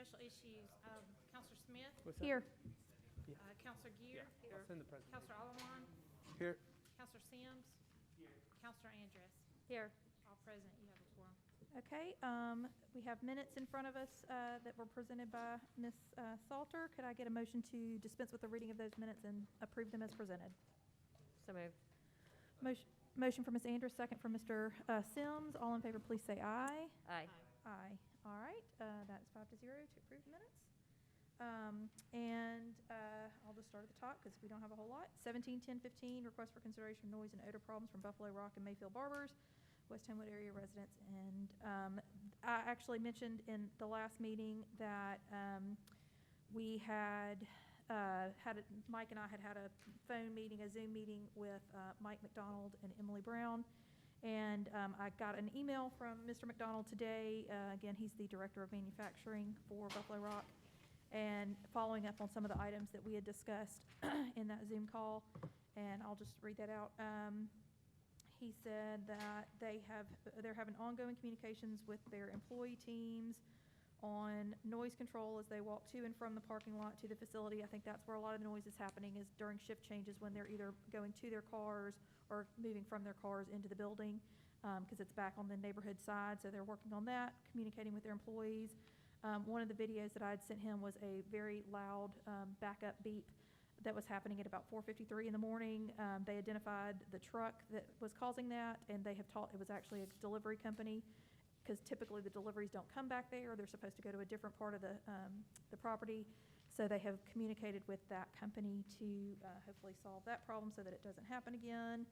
special issues. Counselor Smith, Here. Counselor Gear, Send the president. Counselor Alderman, Here. Counselor Sims, Counselor Andress. Here. All present, you have a quorum. Okay, we have minutes in front of us that were presented by Ms. Salter. Could I get a motion to dispense with the reading of those minutes and approve them as presented? So moved. Motion from Ms. Andress, second from Mr. Sims. All in favor, please say aye. Aye. Aye. All right, that's 5-0 to approve the minutes. I'll just start at the top because we don't have a whole lot. 17-10-15, request for consideration of noise and odor problems from Buffalo Rock and Mayfield Barbers, West Homewood area residents. And I actually mentioned in the last meeting that we had Mike and I had a phone meeting, a Zoom meeting with Mike McDonald and Emily Brown. And I got an email from Mr. McDonald today. Again, he's the director of manufacturing for Buffalo Rock. And following up on some of the items that we had discussed in that Zoom call, and I'll just read that out. He said that they're having ongoing communications with their employee teams on noise control as they walk to and from the parking lot to the facility. I think that's where a lot of the noise is happening, is during shift changes when they're either going to their cars or moving from their cars into the building, because it's back on the neighborhood side. So they're working on that, communicating with their employees. One of the videos that I had sent him was a very loud backup beep that was happening at about 4:53 in the morning. They identified the truck that was causing that, and they have taught it was actually a delivery company, because typically the deliveries don't come back there. They're supposed to go to a different part of the property. So they have communicated with that company to hopefully solve that problem so that it doesn't happen again.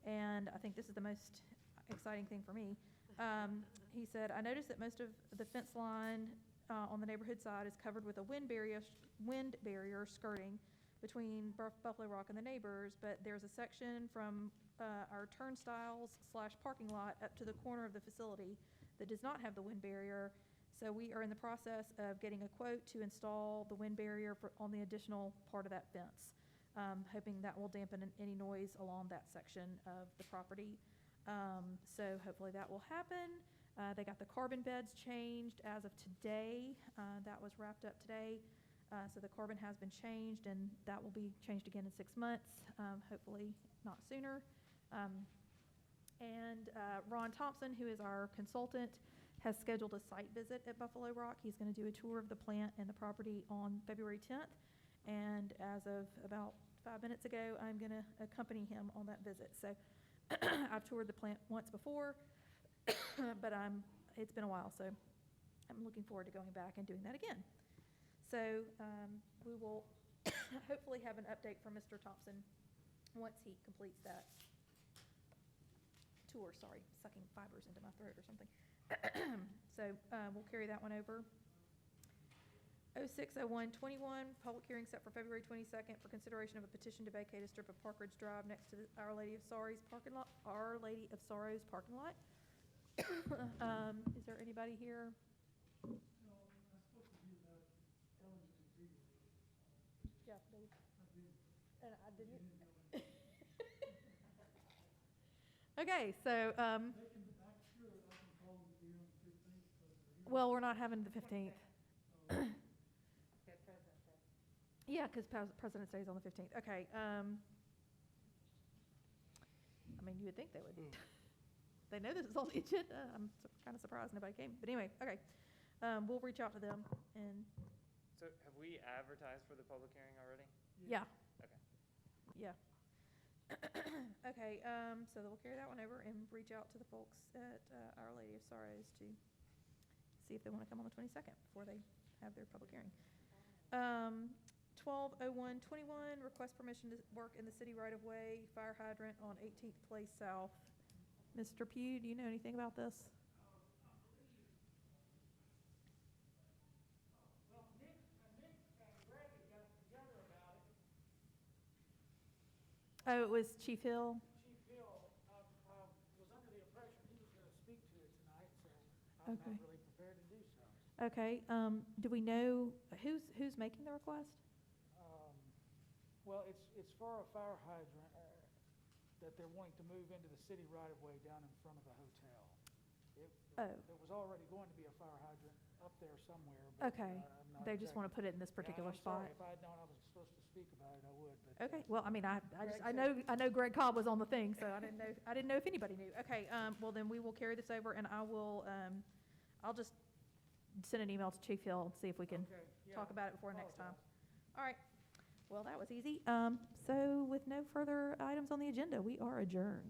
And I think this is the most exciting thing for me. He said, I noticed that most of the fence line on the neighborhood side is covered with a wind barrier skirting between Buffalo Rock and the neighbors, but there's a section from our turnstiles / parking lot up to the corner of the facility that does not have the wind barrier. So we are in the process of getting a quote to install the wind barrier on the additional part of that fence, hoping that will dampen any noise along that section of the property. So hopefully that will happen. They got the carbon beds changed as of today. That was wrapped up today. So the carbon has been changed, and that will be changed again in 6 months, hopefully not sooner. Ron Thompson, who is our consultant, has scheduled a site visit at Buffalo Rock. He's going to do a tour of the plant and the property on February 10th. And as of about 5 minutes ago, I'm going to accompany him on that visit. So I've toured the plant once before, but it's been a while, so I'm looking forward to going back and doing that again. So we will hopefully have an update from Mr. Thompson once he completes that tour. Sorry, sucking fibers into my throat or something. So we'll carry that one over. 06-01-21, public hearing set for February 22nd for consideration of a petition to vacate a strip of Park Ridge Drive next to the Our Lady of Sorrows parking lot. Is there anybody here? No, I spoke to you about Ellen's TV. Yeah, please. I did. And I You didn't. know it. Okay, so, They can, I'm sure I can call them here on the 15th. well, we're not having the 15th. Oh, Yeah, because President's Day is on the 15th. Okay. I mean, you would think they would. They know this is on the agenda. I'm kind of surprised nobody came. But anyway, okay. We'll reach out to them and, So have we advertised for the public hearing already? yeah, Okay. yeah. Okay, so we'll carry that one over and reach out to the folks at Our Lady of Sorrows to see if they want to come on the 22nd before they have their public hearing. 12-01-21, request permission to work in the city right-of-way, fire hydrant on 18th Place South. Mr. Pugh, do you know anything about this? Well, Nick and Greg got together about it. Oh, it was Chief Hill? Chief Hill, I was under the impression he was going to speak to it tonight, so I'm Okay. not really prepared to do so. Okay, do we know, who's making the request? Well, it's for a fire hydrant that they're wanting to move into the city right-of-way down in front of the hotel. Oh. There was already going to be a fire hydrant up there somewhere. But, Okay. I'm not They just want to exactly- put it in this particular Yeah, and I'm spot. sorry, if I had known I was supposed to speak about it, I would, but. Okay, well, I mean, I Greg know Greg Cobb was on the thing, so I didn't know if anybody knew. Okay, well, then we will carry this over, and I'll just send an email to Chief Hill and see if we can Okay, yeah, talk about it before next time. apologize. All right, well, that was easy. So with no further items on the agenda, we are adjourned.